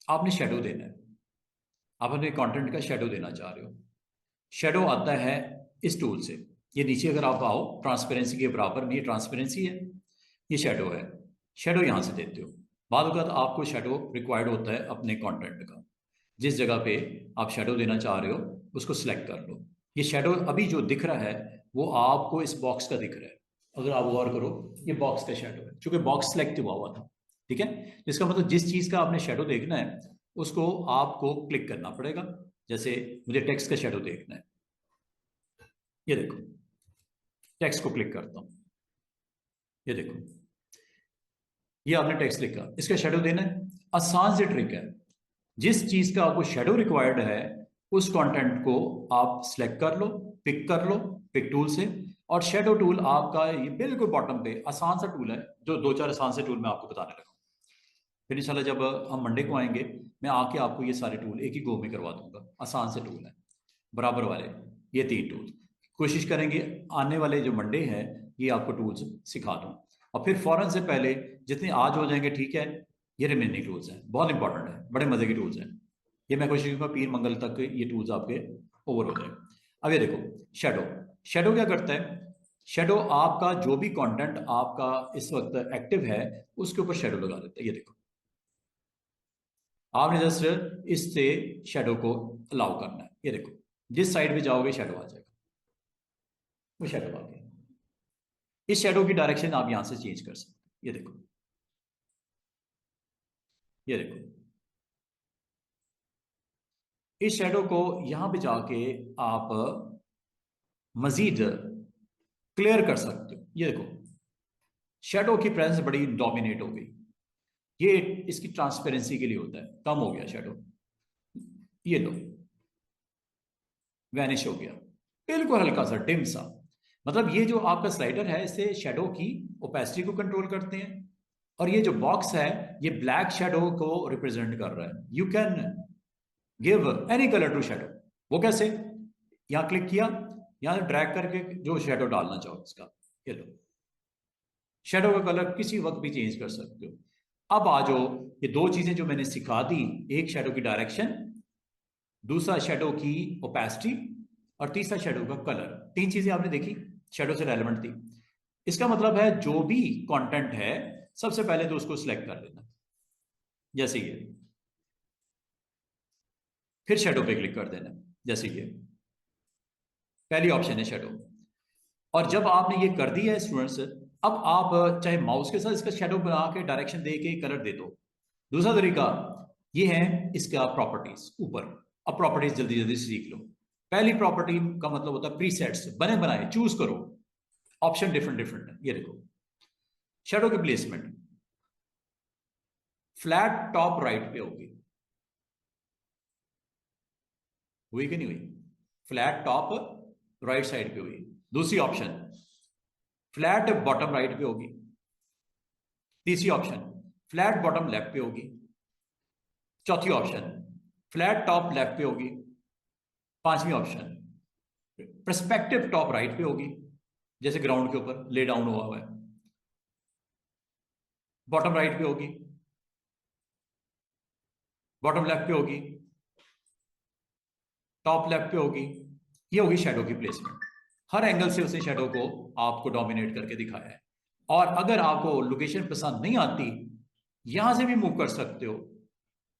आपने शेडो देना है। आप अपने कंटेंट का शेडो देना चाह रहे हो। शेडो आता है इस टूल से। ये नीचे अगर आप आओ ट्रांसपेरेंसी के बराबर में, ये ट्रांसपेरेंसी है, ये शेडो है। शेडो यहां से देते हो। बाद वक्त आपको शेडो रिक्वायर्ड होता है अपने कंटेंट का। जिस जगह पे आप शेडो देना चाह रहे हो उसको सिलेक्ट कर लो। ये शेडो अभी जो दिख रहा है वो आपको इस बॉक्स का दिख रहा है। अगर आप गौर करो, ये बॉक्स का शेडो है, क्योंकि बॉक्स सिलेक्ट हुआ था। ठीक है, इसका मतलब जिस चीज का आपने शेडो देखना है उसको आपको क्लिक करना पड़ेगा। जैसे मुझे टेक्स्ट का शेडो देखना है, ये देखो, टेक्स्ट को क्लिक करता हूं, ये देखो, ये आपने टेक्स्ट लिखा, इसका शेडो देना है। आसान से ट्रिक है। जिस चीज का आपको शेडो रिक्वायर्ड है उस कंटेंट को आप सिलेक्ट कर लो, पिक कर लो पिक टूल से। और शेडो टूल आपका ये बिल्कुल बॉटम पे आसान सा टूल है, जो दो चार आसान से टूल मैं आपको बताने लगा। फिर इंशाल्लाह जब हम मंडे को आएंगे, मैं आके आपको ये सारे टूल एक ही गो में करवा दूंगा। आसान से टूल है बराबर वाले, ये 3 टूल। कोशिश करेंगे आने वाले जो मंडे हैं ये आपको टूल्स सिखा दूं। और फिर फौरन से पहले जितने आज हो जाएंगे, ठीक है, ये रिमेनिंग टूल्स हैं, बहुत इंपॉर्टेंट है, बड़े मजे के टूल्स हैं। ये मैं कोशिश करूंगा पीर मंगल तक ये टूल्स आपके ओवर हो जाए। अब ये देखो, शेडो। शेडो क्या करता है? शेडो आपका जो भी कंटेंट आपका इस वक्त एक्टिव है उसके ऊपर शेडो लगा देता है। ये देखो, आपने जस्ट इससे शेडो को अलाउ करना है। ये देखो, जिस साइड पे जाओगे शेडो आ जाएगा, वो शेडो आ गया। इस शेडो की डायरेक्शन आप यहां से चेंज कर सकते हैं। ये देखो, ये देखो, इस शेडो को यहां पे जाके आप मजीद क्लियर कर सकते हो। ये देखो, शेडो की प्रेजेंस बड़ी डोमिनेट हो गई। ये इसकी ट्रांसपेरेंसी के लिए होता है, कम हो गया शेडो। ये लो, वैनिश हो गया, बिल्कुल हल्का सा डिम सा। मतलब ये जो आपका स्लाइडर है इससे शेडो की ओपेसिटी को कंट्रोल करते हैं। और ये जो बॉक्स है ये ब्लैक शेडो को रिप्रेजेंट कर रहा है। You can give any colour to shadow. वो कैसे? यहां क्लिक किया, यहां से ड्रैग करके जो शेडो डालना चाहो इसका, ये लो, शेडो का कलर किसी वक्त भी चेंज कर सकते हो। अब आ जाओ, ये दो चीजें जो मैंने सिखा दी, एक शेडो की डायरेक्शन, दूसरा शेडो की ओपेसिटी, और तीसरा शेडो का कलर। 3 चीजें आपने देखी, शेडो से रेलेवेंट थी। इसका मतलब है जो भी कंटेंट है सबसे पहले तो उसको सिलेक्ट कर लेना, जैसे ये, फिर शेडो पे क्लिक कर देना, जैसे ये पहली ऑप्शन है शेडो। और जब आपने ये कर दिया है स्टूडेंट्स, अब आप चाहे माउस के साथ इसका शेडो बना के डायरेक्शन दे के कलर दे दो। दूसरा तरीका ये है इसका प्रॉपर्टीज ऊपर। अब प्रॉपर्टीज जल्दी जल्दी सीख लो। पहली प्रॉपर्टी का मतलब होता है प्रीसेट्स, बने बनाए चूज करो। ऑप्शन डिफरेंट डिफरेंट है। ये देखो, शेडो की प्लेसमेंट फ्लैट टॉप राइट पे होगी, हुई कि नहीं हुई? फ्लैट टॉप राइट साइड पे हुई। दूसरी ऑप्शन फ्लैट बॉटम राइट पे होगी। तीसरी ऑप्शन फ्लैट बॉटम लेफ्ट पे होगी। चौथी ऑप्शन फ्लैट टॉप लेफ्ट पे होगी। पांचवी ऑप्शन परस्पेक्टिव टॉप राइट पे होगी, जैसे ग्राउंड के ऊपर ले डाउन हुआ है। बॉटम राइट पे होगी, बॉटम लेफ्ट पे होगी, टॉप लेफ्ट पे होगी। ये होगी शेडो की प्लेसमेंट। हर एंगल से उसे शेडो को आपको डोमिनेट करके दिखाया है। और अगर आपको लोकेशन पसंद नहीं आती, यहां से भी मूव कर सकते हो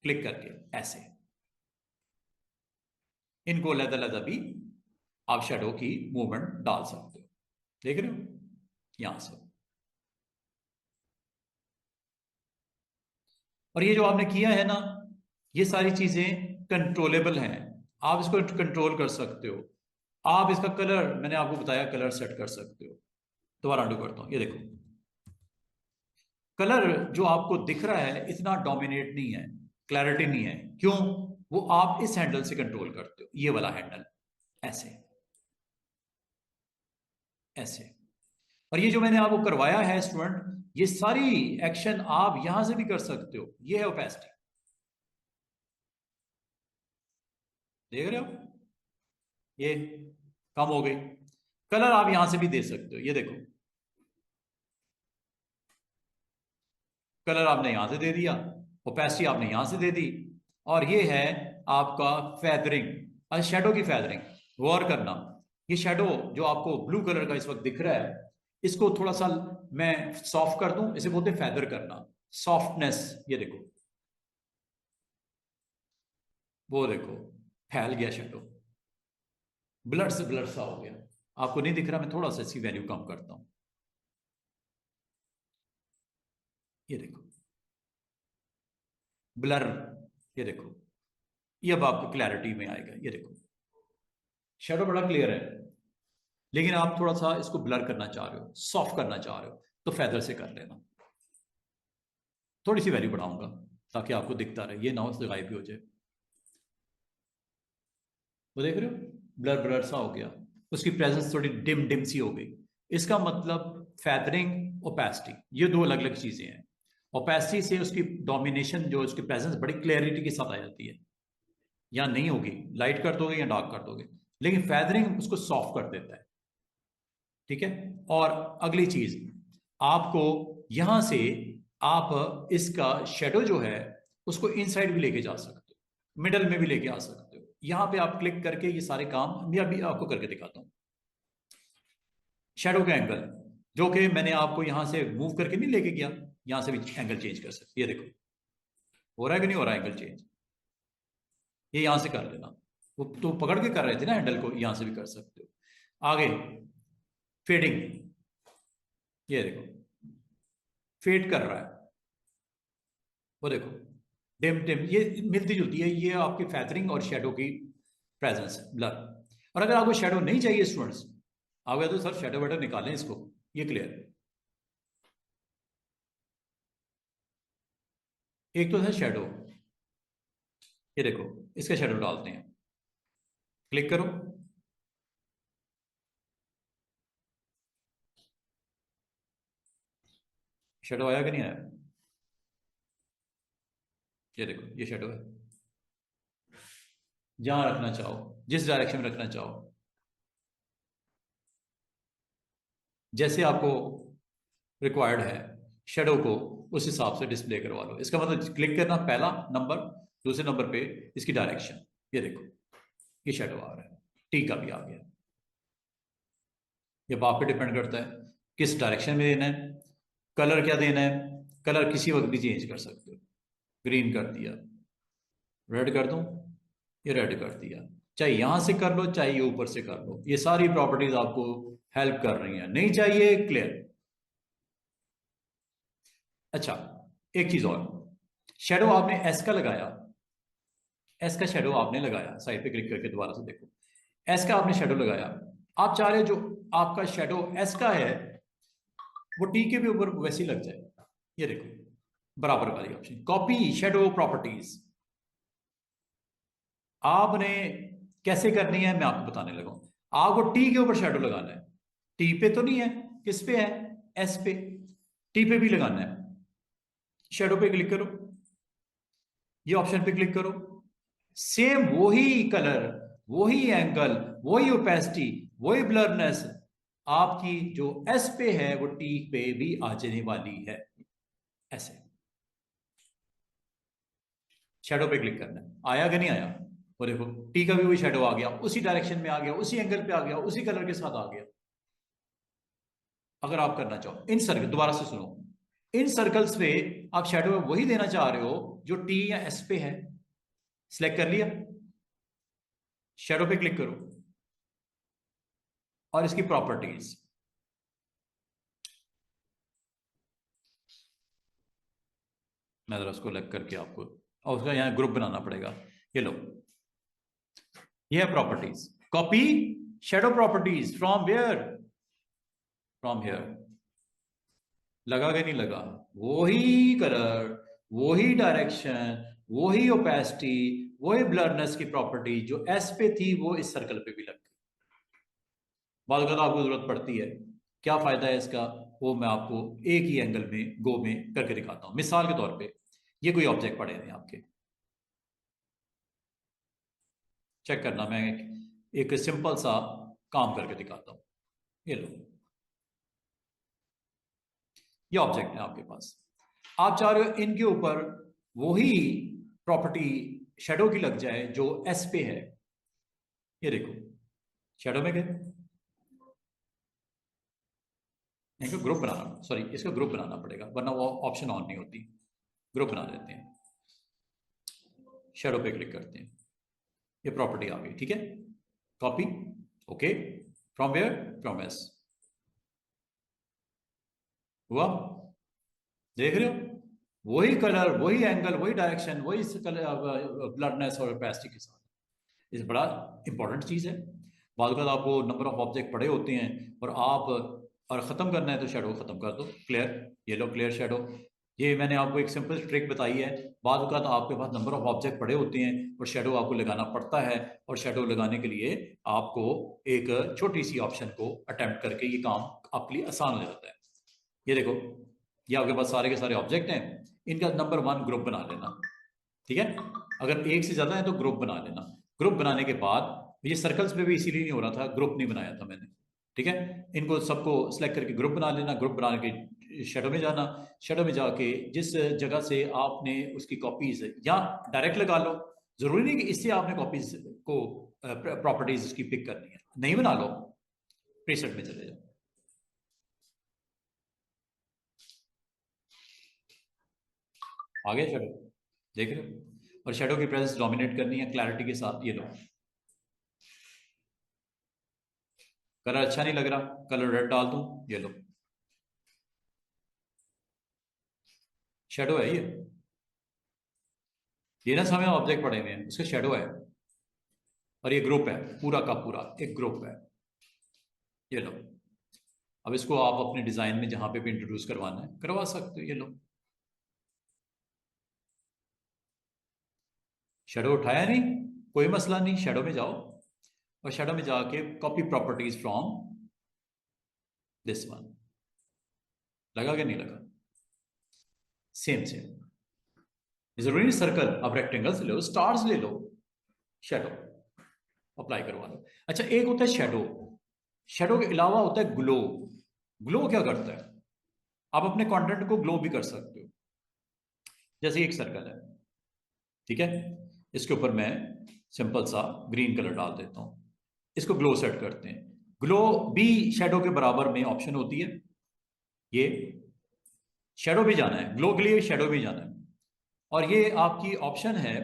क्लिक करके, ऐसे इनको अलग अलग भी आप शेडो की मूवमेंट डाल सकते हो। देख रहे हो यहां से। और ये जो आपने किया है ना, ये सारी चीजें कंट्रोलेबल हैं। आप इसको कंट्रोल कर सकते हो। आप इसका कलर, मैंने आपको बताया, कलर सेट कर सकते हो। दोबारा अंडू करता हूं, ये देखो, कलर जो आपको दिख रहा है इतना डोमिनेट नहीं है, क्लैरिटी नहीं है। क्यों? वो आप इस हैंडल से कंट्रोल करते हो, ये वाला हैंडल, ऐसे ऐसे। और ये जो मैंने आपको करवाया है स्टूडेंट, ये सारी एक्शन आप यहां से भी कर सकते हो। ये है ओपेसिटी, देख रहे हो, ये कम हो गई। कलर आप यहां से भी दे सकते हो, ये देखो, कलर आपने यहां से दे दिया, ओपेसिटी आपने यहां से दे दी, और ये है आपका फेदरिंग, और शेडो की फेदरिंग। गौर करना, ये शेडो जो आपको ब्लू कलर का इस वक्त दिख रहा है, इसको थोड़ा सा मैं सॉफ्ट कर दूं, इसे बोलते हैं फेदर करना, सॉफ्टनेस। ये देखो, वो देखो, फैल गया शेडो, ब्लड से ब्लड सा हो गया। आपको नहीं दिख रहा, मैं थोड़ा सा इसकी वैल्यू कम करता हूं। ये देखो ब्लर, ये देखो, ये अब आपको क्लैरिटी में आएगा। ये देखो शेडो बड़ा क्लियर है, लेकिन आप थोड़ा सा इसको ब्लर करना चाह रहे हो, सॉफ्ट करना चाह रहे हो, तो फेदर से कर लेना। थोड़ी सी वैल्यू बढ़ाऊंगा ताकि आपको दिखता रहे, ये ना हो गायब भी हो जाए। वो देख रहे हो, ब्लर ब्लर सा हो गया, उसकी प्रेजेंस थोड़ी डिम डिम सी हो गई। इसका मतलब फेदरिंग, ओपेसिटी, ये दो अलग अलग चीजें हैं। ओपेसिटी से उसकी डोमिनेशन, जो उसकी प्रेजेंस बड़ी क्लैरिटी के साथ आ जाती है, या नहीं होगी, लाइट कर दोगे या डार्क कर दोगे, लेकिन फेदरिंग उसको सॉफ्ट कर देता है। ठीक है। और अगली चीज, आपको यहां से आप इसका शेडो जो है उसको इनसाइड भी लेके जा सकते हो, मिडल में भी लेके आ सकते हो। यहां पे आप क्लिक करके ये सारे काम मैं अभी आपको करके दिखाता हूं। शेडो का एंगल, जो कि मैंने आपको यहां से मूव करके नहीं लेके गया, यहां से भी एंगल चेंज कर सकते। ये देखो हो रहा है कि नहीं हो रहा एंगल चेंज, ये यहां से कर लेना। वो तो पकड़ के कर रहे थे ना हैंडल को, यहां से भी कर सकते हो। आगे फेडिंग, ये देखो फेड कर रहा है, वो देखो डिम डिम, ये मिलती जुलती है, ये आपकी फैदरिंग और शेडो की प्रेजेंस है, ब्लर। और अगर आपको शेडो नहीं चाहिए स्टूडेंट्स, आप तो सर शेडो वेडो निकालें इसको, ये क्लियर। एक तो है शेडो, ये देखो, इसका शेडो डालते हैं, क्लिक करो, शेडो आया कि नहीं आया? ये देखो ये शेडो है, जहां रखना चाहो, जिस डायरेक्शन में रखना चाहो, जैसे आपको रिक्वायर्ड है शेडो को, उस हिसाब से डिस्प्ले करवा लो। इसका मतलब क्लिक करना पहला नंबर, दूसरे नंबर पे इसकी डायरेक्शन, ये देखो ये शेडो आ रहा है, टी का भी आ गया। ये आप पे डिपेंड करता है किस डायरेक्शन में देना है, कलर क्या देना है। कलर किसी वक्त भी चेंज कर सकते हो, ग्रीन कर दिया, रेड कर दूं, ये रेड कर दिया, चाहे यहां से कर लो चाहे ये ऊपर से कर लो, ये सारी प्रॉपर्टीज आपको हेल्प कर रही हैं। नहीं चाहिए, क्लियर। अच्छा, एक चीज और, शेडो आपने एस का लगाया, एस का शेडो आपने लगाया, साइड पे क्लिक करके दोबारा से देखो, एस का आपने शेडो लगाया। आप चाह रहे हो जो आपका शेडो एस का है वो टी के भी ऊपर वैसे ही लग जाए। ये देखो बराबर वाली ऑप्शन, कॉपी शेडो प्रॉपर्टीज, आपने कैसे करनी है मैं आपको बताने लगा हूं। आपको टी के ऊपर शेडो लगाना है, टी पे तो नहीं है, किस पे है, एस पे, टी पे भी लगाना है। शेडो पे क्लिक करो, ये ऑप्शन पे क्लिक करो, सेम वही कलर, वही एंगल, वही ओपेसिटी, वही ब्लरनेस आपकी जो एस पे है वो टी पे भी आ जाने वाली है। ऐसे शेडो पे क्लिक करना है, आया कि नहीं आया? वो देखो टी का भी वही शेडो आ गया, उसी डायरेक्शन में आ गया, उसी एंगल पे आ गया, उसी कलर के साथ आ गया। अगर आप करना चाहो इन सर्कल, दोबारा से सुनो, इन सर्कल्स पे आप शेडो वही देना चाह रहे हो जो टी या एस पे है, सिलेक्ट कर लिया, शेडो पे क्लिक करो और इसकी प्रॉपर्टीज, मैं जरा उसको अलग करके आपको, और उसका यहां ग्रुप बनाना पड़ेगा। ये लो, ये है properties, copy shadow properties from where, from here. लगा कि नहीं लगा? वही कलर, वही डायरेक्शन, वही ओपेसिटी, वही ब्लरनेस की प्रॉपर्टी जो एस पे थी वो इस सर्कल पे भी लग गई। बाद अगर आपको जरूरत पड़ती है, क्या फायदा है इसका, वो मैं आपको एक ही एंगल में गो में करके दिखाता हूं। मिसाल के तौर पे ये कोई ऑब्जेक्ट पड़े हैं आपके, चेक करना, मैं एक सिंपल सा काम करके दिखाता हूं। ये लो, ये ऑब्जेक्ट है आपके पास, आप चाह रहे हो इनके ऊपर वही प्रॉपर्टी शेडो की लग जाए जो एस पे है, ये देखो शेडो में गए, इनको ग्रुप बनाना, सॉरी इसको ग्रुप बनाना पड़ेगा वरना वो ऑप्शन ऑन नहीं होती। ग्रुप बना देते हैं, शेडो पे क्लिक करते हैं, ये प्रॉपर्टी आ गई, ठीक है। Copy, okay, from where, from S, हुआ, देख रहे हो, वही कलर, वही एंगल, वही डायरेक्शन, वही ब्लडनेस और ओपेसिटी के साथ। ये बड़ा इंपॉर्टेंट चीज है। बाद में आपको नंबर ऑफ ऑब्जेक्ट पड़े होते हैं और आप, और खत्म करना है तो शेडो खत्म कर दो, क्लियर, ये लो क्लियर शेडो। ये मैंने आपको एक सिंपल ट्रिक बताई है। बाद में आपके पास नंबर ऑफ ऑब्जेक्ट पड़े होते हैं और शेडो आपको लगाना पड़ता है, और शेडो लगाने के लिए आपको एक छोटी सी ऑप्शन को अटेम्प्ट करके ये काम आपके लिए आसान हो जाता है। ये देखो, ये आपके पास सारे के सारे ऑब्जेक्ट हैं, इनका नंबर 1 ग्रुप बना लेना, ठीक है। अगर एक से ज्यादा है तो ग्रुप बना लेना। ग्रुप बनाने के बाद, ये सर्कल्स पे भी इसीलिए नहीं हो रहा था, ग्रुप नहीं बनाया था मैंने, ठीक है। इनको सबको सिलेक्ट करके ग्रुप बना लेना। ग्रुप बना के शेडो में जाना, शेडो में जाके जिस जगह से आपने उसकी कॉपीज या डायरेक्ट लगा लो, जरूरी नहीं कि इससे आपने कॉपीज को प्रॉपर्टीज उसकी पिक करनी है, नहीं बना लो, प्रीसेट में चले जाओ। आगे शेडो देख रहे हो, और शेडो की प्रेजेंस डोमिनेट करनी है क्लैरिटी के साथ। ये लो, कलर अच्छा नहीं लग रहा, कलर रेड डाल दूं, ये लो, शेडो है ये ना सामने ऑब्जेक्ट पड़े हुए हैं, उसका शेडो है, और ये ग्रुप है, पूरा का पूरा एक ग्रुप है, ये लो। अब इसको आप अपने डिजाइन में जहां पे भी इंट्रोड्यूस करवाना है करवा सकते हो, ये लो, शेडो उठाया नहीं, कोई मसला नहीं, शेडो में जाओ और शेडो में जाके copy properties from this one, लगा कि नहीं लगा, सेम सेम, जरूरी नहीं सर्कल, अब रेक्टेंगल्स ले लो, स्टार्स ले लो, शेडो अप्लाई करवा लो। अच्छा, एक होता है शेडो, शेडो के अलावा होता है ग्लो। ग्लो क्या करता है, आप अपने कंटेंट को ग्लो भी कर सकते हो। जैसे एक सर्कल है, ठीक है, इसके ऊपर मैं सिंपल सा ग्रीन कलर डाल देता हूं, इसको ग्लो सेट करते हैं। ग्लो भी शेडो के बराबर में ऑप्शन होती है, ये शेडो भी जाना है, ग्लो के लिए शेडो भी जाना है, और ये आपकी ऑप्शन है।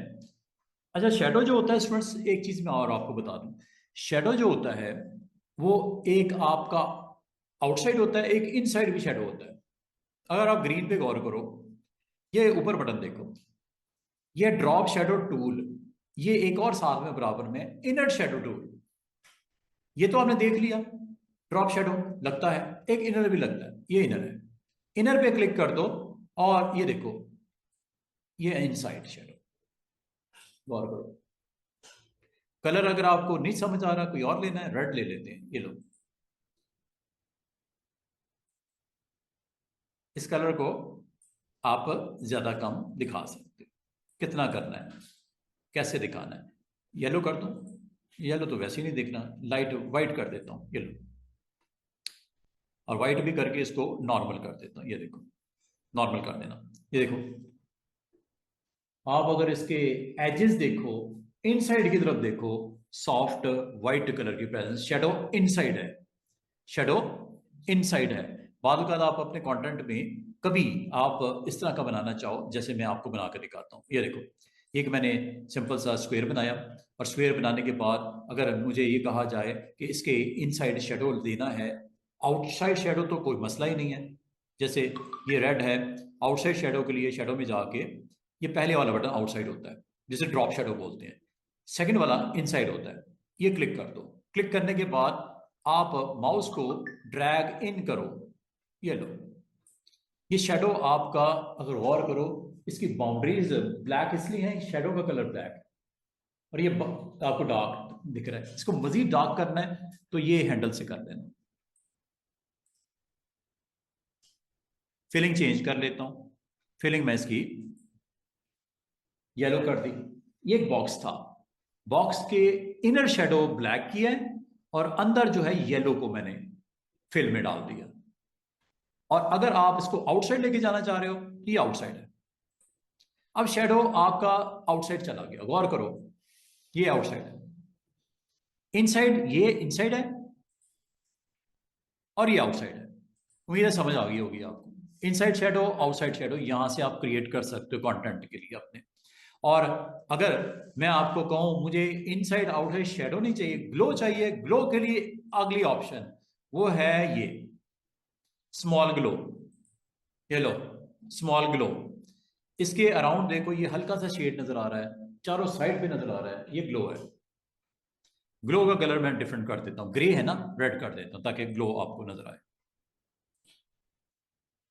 अच्छा, शेडो जो होता है स्टूडेंट्स, एक चीज मैं और आपको बता दूं, शेडो जो होता है वो एक आपका आउटसाइड होता है, एक इनसाइड भी शेडो होता है। अगर आप ग्रीन पे गौर करो, ये ऊपर बटन देखो, ये ड्रॉप शेडो टूल, ये एक और साथ में बराबर में इनर शेडो टूल, ये तो आपने देख लिया, ड्रॉप शेडो लगता है, एक इनर भी लगता है, ये इनर है, इनर पे क्लिक कर दो और ये देखो, ये इनसाइड शेडो, गौर करो। कलर अगर आपको नहीं समझ आ रहा, कोई और लेना है, रेड ले लेते हैं, ये लो, इस कलर को आप ज्यादा कम दिखा सकते हो, कितना करना है, कैसे दिखाना है, येलो कर दूं, येलो तो वैसे ही नहीं दिखना, लाइट वाइट कर देता हूं, ये लो, और वाइट भी करके इसको नॉर्मल कर देता हूं, ये देखो, नॉर्मल कर देना, ये देखो। आप अगर इसके एजेस देखो, इनसाइड की तरफ देखो, सॉफ्ट व्हाइट कलर की प्रेजेंस, शेडो इनसाइड है, शेडो इनसाइड है। बाद में आप अपने कंटेंट में कभी आप इस तरह का बनाना चाहो, जैसे मैं आपको बना कर दिखाता हूं, ये देखो, एक मैंने सिंपल सा स्क्वायर बनाया, और स्क्वायर बनाने के बाद अगर मुझे ये कहा जाए कि इसके इनसाइड शेडो देना है, आउटसाइड शेडो तो कोई मसला ही नहीं है। जैसे ये रेड है, आउटसाइड शेडो के लिए शेडो में जाके, ये पहले वाला बटन आउटसाइड होता है, जिसे ड्रॉप शेडो बोलते हैं, सेकंड वाला इनसाइड होता है, ये क्लिक कर दो। क्लिक करने के बाद आप माउस को ड्रैग इन करो, ये लो, ये शेडो आपका, अगर गौर करो, इसकी बाउंड्रीज ब्लैक इसलिए हैं, शेडो का कलर ब्लैक है, और ये आपको डार्क दिख रहा है, इसको मजीद डार्क करना है तो ये हैंडल से कर देना। फिलिंग चेंज कर लेता हूं, फिलिंग मैं इसकी येलो कर दी। ये एक बॉक्स था, बॉक्स के इनर शेडो ब्लैक किया है, और अंदर जो है येलो को मैंने फिल में डाल दिया। और अगर आप इसको आउटसाइड लेके जाना चाह रहे हो, ये आउटसाइड है, अब शेडो आपका आउटसाइड चला गया, गौर करो, ये आउटसाइड है, इनसाइड ये इनसाइड है और ये आउटसाइड है। उम्मीद है समझ आ गई होगी आपको। इनसाइड शेडो आउटसाइड शेडो यहां से आप क्रिएट कर सकते हो कंटेंट के लिए अपने। और अगर मैं आपको कहूं मुझे इनसाइड आउटसाइड शेडो नहीं चाहिए, ग्लो चाहिए, ग्लो के लिए अगली ऑप्शन वो है ये स्मॉल ग्लो। ये लो स्मॉल ग्लो, इसके अराउंड देखो ये हल्का सा शेड नजर आ रहा है, चारों साइड पे नजर आ रहा है, ये ग्लो है। ग्लो का कलर मैं डिफरेंट कर देता हूं, ग्रे है ना, रेड कर देता हूं ताकि ग्लो आपको नजर आए।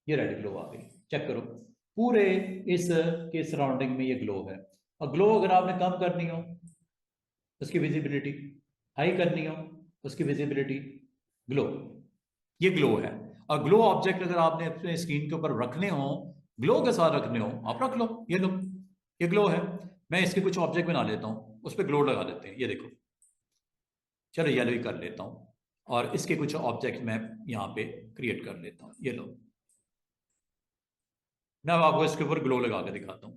ये रेड ग्लो आ गई, चेक करो पूरे इस के सराउंडिंग में ये ग्लो है। और ग्लो अगर आपने कम करनी हो उसकी विजिबिलिटी, हाई करनी हो उसकी विजिबिलिटी, ग्लो, ये ग्लो है। और ग्लो ऑब्जेक्ट अगर आपने अपने स्क्रीन के ऊपर रखने हो, ग्लो के साथ रखने हो, आप रख लो, ये लो ये ग्लो है। मैं इसके कुछ ऑब्जेक्ट बना लेता हूं, उस पर ग्लो लगा देते हैं, ये देखो, चलो येलो ही कर लेता हूं, और इसके कुछ ऑब्जेक्ट मैं यहां पे क्रिएट कर लेता हूं, ये लो। मैं आपको इसके ऊपर ग्लो लगा के दिखाता हूं।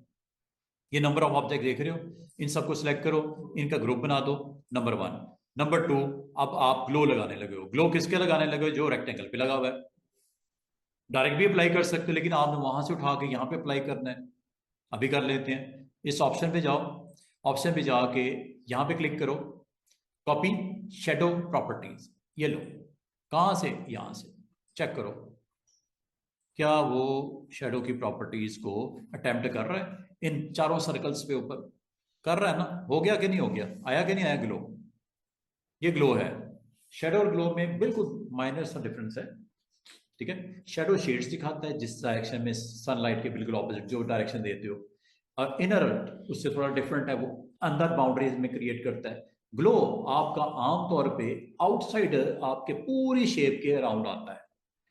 ये नंबर ऑफ ऑब्जेक्ट देख रहे हो, इन सबको सिलेक्ट करो, इनका ग्रुप बना दो, नंबर 1। नंबर 2, अब आप ग्लो लगाने लगे हो। ग्लो किसके लगाने लगे हो? जो रेक्टेंगल पे लगा हुआ है। डायरेक्ट भी अप्लाई कर सकते हो, लेकिन आपने वहां से उठा के यहाँ पे अप्लाई करना है। अभी कर लेते हैं, इस ऑप्शन पे जाओ, ऑप्शन पे जाके यहाँ पे क्लिक करो, कॉपी शेडो प्रॉपर्टीज, ये लो। कहाँ से? यहाँ से। चेक करो क्या वो शेडो की प्रॉपर्टीज को अटेम्प्ट कर रहा है इन चारों सर्कल्स पे ऊपर? कर रहा है ना? हो गया कि नहीं हो गया? आया कि नहीं आया ग्लो? ये ग्लो है। शेडो और ग्लो में बिल्कुल माइनर सा डिफरेंस है, ठीक है। शेडो शेड्स दिखाता है जिस डायरेक्शन में सनलाइट के बिल्कुल ऑपोजिट जो डायरेक्शन देते हो, और इनर उससे थोड़ा डिफरेंट है, वो अंदर बाउंड्रीज में क्रिएट करता है। ग्लो आपका आमतौर पे आउटसाइड आपके पूरी शेप के अराउंड आता है।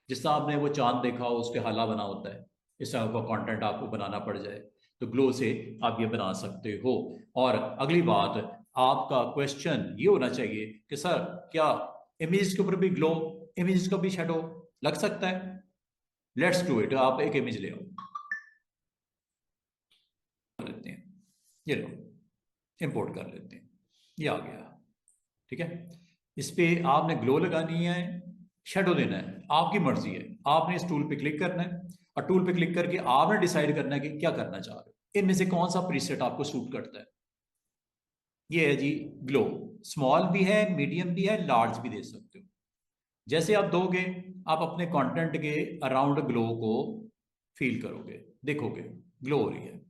जिस तरह आपने वो चांद देखा हो, उसके हाला बना होता है, इस तरह का कंटेंट आपको बनाना पड़ जाए तो ग्लो से आप ये बना सकते हो। और अगली बात, आपका क्वेश्चन ये होना चाहिए कि सर क्या इमेज के ऊपर भी ग्लो, इमेज का भी शेडो लग सकता है? Let's do it. आप एक इमेज ले आओ, लेते हैं, ये लो, इंपोर्ट कर लेते हैं, ये आ गया, ठीक है। इस पे आपने ग्लो लगानी है, शेडो देना है, आपकी मर्जी है। आपने इस टूल पे क्लिक करना है, और टूल पे क्लिक करके आपने डिसाइड करना है कि क्या करना चाह रहे हो, इनमें से कौन सा प्रीसेट आपको सूट करता है। ये है जी ग्लो, स्मॉल भी है, मीडियम भी है, लार्ज भी दे सकते हो। जैसे आप दोगे, आप अपने कंटेंट के अराउंड ग्लो को फील करोगे, देखोगे ग्लो हो रही है।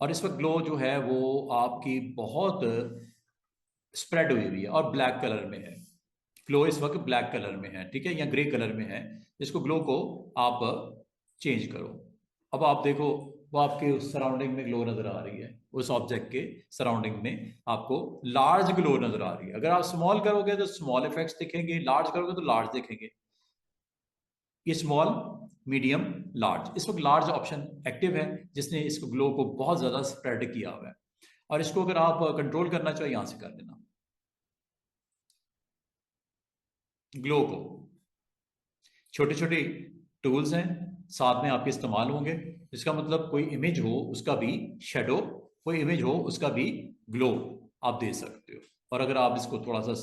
और इस वक्त ग्लो जो है वो आपकी बहुत स्प्रेड हुई हुई है और ब्लैक कलर में है। ग्लो इस वक्त ब्लैक कलर में है, ठीक है, या ग्रे कलर में है। इसको ग्लो को आप चेंज करो। अब आप देखो वो आपके उस सराउंडिंग में ग्लो नजर आ रही है, उस ऑब्जेक्ट के सराउंडिंग में आपको लार्ज ग्लो नजर आ रही है। अगर आप स्मॉल करोगे तो स्मॉल इफेक्ट्स दिखेंगे, लार्ज करोगे तो लार्ज दिखेंगे। ये स्मॉल, मीडियम, लार्ज, इस वक्त लार्ज ऑप्शन एक्टिव है जिसने इसको ग्लो को बहुत ज्यादा स्प्रेड किया हुआ है। और इसको अगर आप कंट्रोल करना चाहो यहां से कर लेना, ग्लो को। छोटे छोटे टूल्स हैं, साथ में आपके इस्तेमाल होंगे। इसका मतलब कोई इमेज हो उसका भी शेडो, कोई इमेज हो उसका भी ग्लो आप दे सकते हो। और अगर आप इसको थोड़ा सा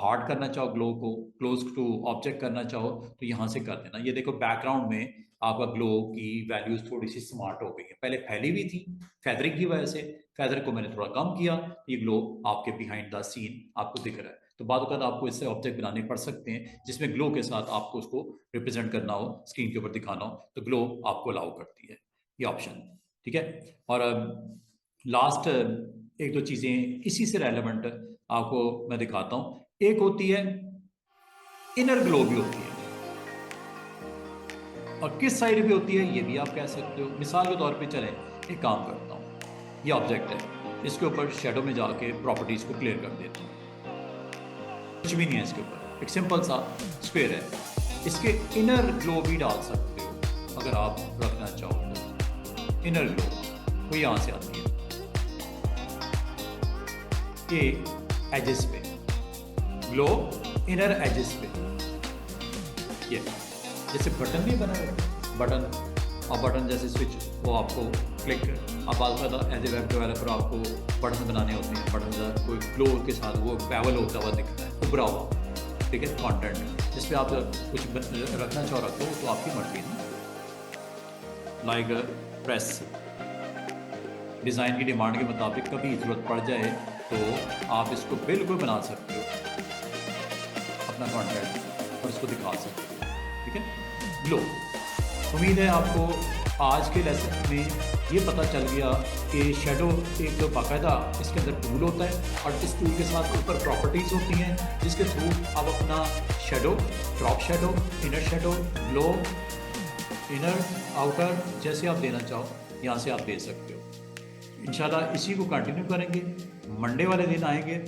हार्ड करना चाहो, ग्लो को क्लोज टू ऑब्जेक्ट करना चाहो तो यहाँ से कर देना। ये देखो बैकग्राउंड में आपका ग्लो की वैल्यूज थोड़ी सी स्मार्ट हो गई है, पहले फैली हुई थी फैदरिंग की वजह से, फैदर को मैंने थोड़ा कम किया, ये ग्लो आपके बिहाइंड द सीन आपको दिख रहा है। तो बाद वक्त आपको इससे ऑब्जेक्ट बनाने पड़ सकते हैं जिसमें ग्लो के साथ आपको उसको रिप्रेजेंट करना हो, स्क्रीन के ऊपर दिखाना हो, तो ग्लो आपको अलाउ करती है ये ऑप्शन, ठीक है। और लास्ट एक दो चीजें इसी से रेलेवेंट आपको मैं दिखाता हूं। एक होती है इनर ग्लो भी होती है, और किस साइड भी होती है ये भी आप कह सकते हो। मिसाल के तौर पे चलें, एक काम करता हूं, ये ऑब्जेक्ट है, इसके ऊपर शेडो में जाके प्रॉपर्टीज को क्लियर कर देता हूं। कुछ भी नहीं है इसके ऊपर, एक सिंपल सा स्क्वायर है। इसके इनर ग्लो भी डाल सकते हो अगर आप रखना चाहो तो। इनर ग्लो वो यहां से आती है, ये एजेस पे ग्लो, इनर एजेस पे। ये जैसे बटन भी बना है, बटन, और बटन जैसे स्विच वो आपको क्लिक अब बाकायदा एज ए वेब डेवलपर आपको बटन बनाने होते हैं, बटन कोई ग्लो के साथ वो पैवल होता हुआ दिखता है, उभरा हुआ, ठीक है, कंटेंट जिस पे आप कुछ रखना चाहो रखो, तो आपकी मर्जी है। लाइक प्रेस डिज़ाइन की डिमांड के मुताबिक कभी ज़रूरत पड़ जाए तो आप इसको बिल्कुल बना सकते हो अपना कंटेंट और इसको दिखा सकते हो, ठीक है। ग्लो, उम्मीद है आपको आज के लेसन में ये पता चल गया कि शेडो एक बाकायदा इसके अंदर टूल होता है और इस टूल के साथ ऊपर प्रॉपर्टीज़ होती हैं जिसके थ्रू आप अपना shadow, drop shadow, inner shadow, glow, inner outer जैसे आप देना चाहो यहाँ से आप दे सकते हो। इंशाल्लाह इसी को कंटिन्यू करेंगे। मंडे वाले दिन आएंगे,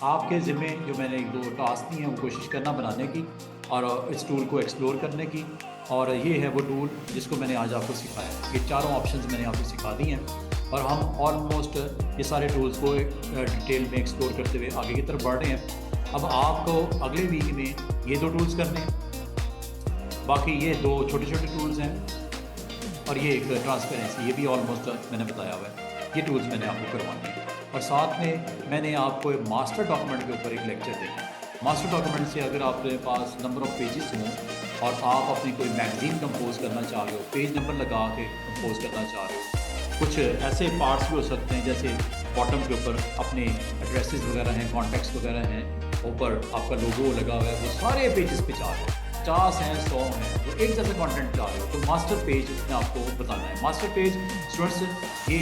आपके ज़िम्मे जो मैंने एक दो टास्क दी हैं वो कोशिश करना बनाने की और इस टूल को एक्सप्लोर करने की, और ये है वो टूल जिसको मैंने आज आपको सिखाया। ये चारों ऑप्शंस मैंने आपको सिखा दी हैं और हम ऑलमोस्ट ये सारे टूल्स को डिटेल में एक्सप्लोर करते हुए आगे की तरफ बढ़ रहे हैं। अब आपको अगले वीक में ये दो टूल्स करने हैं, बाकी ये दो छोटे छोटे टूल्स हैं और ये एक ट्रांसपेरेंसी, ये भी ऑलमोस्ट मैंने बताया हुआ है। ये टूल्स मैंने आपको करवाने हैं और साथ में मैंने आपको मास्टर डॉक्यूमेंट के ऊपर एक लेक्चर देना है। मास्टर डॉक्यूमेंट से अगर आपके पास नंबर ऑफ़ पेजेस हों और आप अपनी कोई मैगज़ीन कंपोज करना चाह रहे हो, पेज नंबर लगा के कंपोज करना चाह रहे हो, कुछ ऐसे पार्ट्स भी हो सकते हैं जैसे बॉटम के ऊपर अपने एड्रेसेस वगैरह हैं, कॉन्टैक्ट्स वगैरह हैं, ऊपर आपका लोगो लगा हुआ है, वो सारे पेजेस पे चाह रहे हो, 50 हैं, 100 हैं, तो एक जैसे कंटेंट चाह रहे हो तो मास्टर पेज में आपको बताना है। मास्टर पेज स्टूडेंट्स ये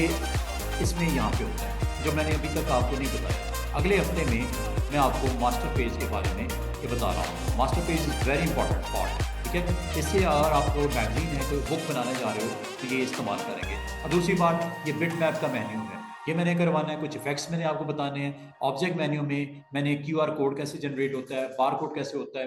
इसमें यहाँ पे होता है जो मैंने अभी तक आपको नहीं बताया। अगले हफ्ते में मैं आपको मास्टर पेज के बारे में ये बता रहा हूँ। Master page is very important part, ठीक है। इससे अगर आपको मैगजीन है, कोई बुक बनाने जा रहे हो तो ये इस्तेमाल करेंगे। और दूसरी बात, ये बिट मैप का मेन्यू है, ये मैंने करवाना है। कुछ इफेक्ट्स मैंने आपको बताने हैं। ऑब्जेक्ट मेन्यू में मैंने QR कोड कैसे जनरेट होता है, बार कोड कैसे होता है,